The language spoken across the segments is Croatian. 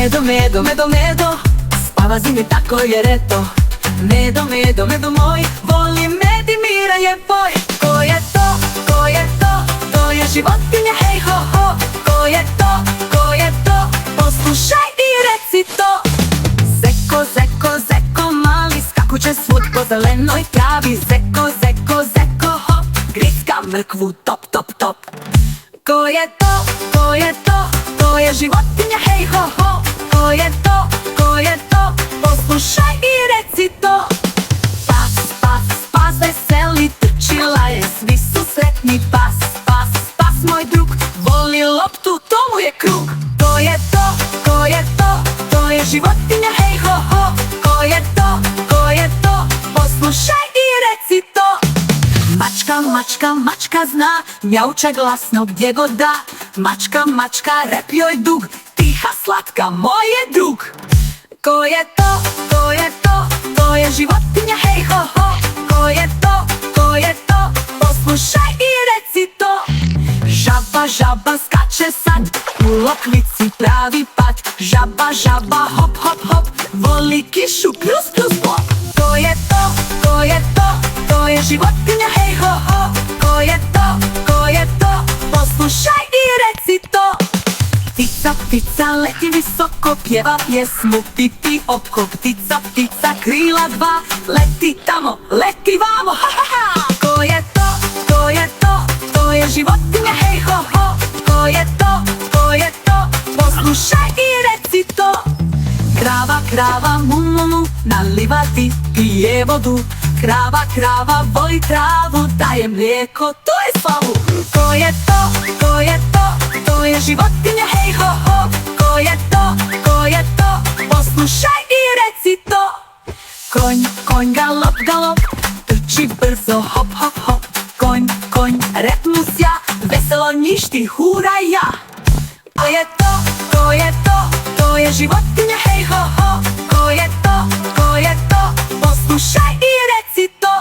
Medo, medo, medo, medo, spava zimi tako jer eto. Medo, medo, medo moj, voli med i mira je boj. Ko je to, ko je to, to je životinja, hej ho ho. Ko je to, ko je to, poslušaj i reci to. Zeko, zeko, zeko mali, skakuće svud po zelenoj travi. Zeko, zeko, zeko hop, griska mrkvu top, top, top. Ko je to, ko je to, to je životinja, hej ho ho. Ko je to, ko je to, poslušaj i reci to. Pas, pas, pas veseli, trčila je, svi su sretni. Pas, pas, pas moj drug, voli loptu, to mu je krug. Ko je to, ko je to, to je životinja, hej ho ho. Ko je to, ko je to, poslušaj i reci to. Mačka, mačka, mačka zna, mjauče glasno gdje god da. Mačka, mačka, rep joj dug, tiha, slatka, moj je drug. Ko je to, ko je to, to je životinja, hej ho ho. Ko je to, ko je to, poslušaj i reci to. Žaba, žaba, skače sad, u lokvici pravi pad. Žaba, žaba, hop, hop, hop, voli kišu, plus, plus, plop. Ko je to, ko je to, to je životinja, hej ho ho. Ko je to, ko je to, poslušaj i reci to. Ptica, ptica, leti visoko, pjeva pjesmu, piti oko. Ptica, ptica, krila dva, leti tamo, leti vamo, ha ha ha. Ko je to, ko je to, to je životinja, hej ho ho. Ko je to, ko je to, poslušaj i reci to. Krava, krava, mu, mu, mu, naliva ti, pije vodu. Krava, krava, voli travu, daje mlijeko, to je slavu. Ko je to, ko je to, to je životinja, hej ho ho. Ko je to, ko je to, poslušaj i reci to. Konj, konj, galop, galop, trči brzo, hop, hop, hop. Konj, konj, rep mu sja, veselo njišti, hura ja. Ko je to, ko je to, to je životinja, hej ho ho. Ko je to, ko je to, poslušaj i reci to.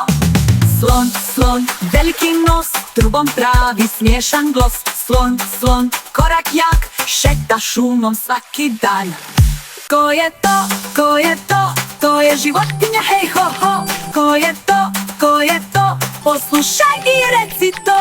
Slon, slon, veliki nos, trubom pravi smiješan glos. Slon, slon, korak jak, šeta šumom svaki dan. Ko je to, ko je to, to je životinja, hej ho ho. Ko je to, ko je to, poslušaj i reci to.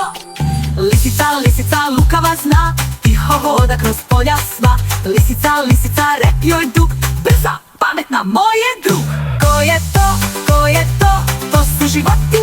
Lisica, lisica, lukava zna, tiho hoda kroz polja sva. Lisica, lisica, rep joj dug, brza, pametna, moj je drug. Ko je to, ko je to, to su životinje,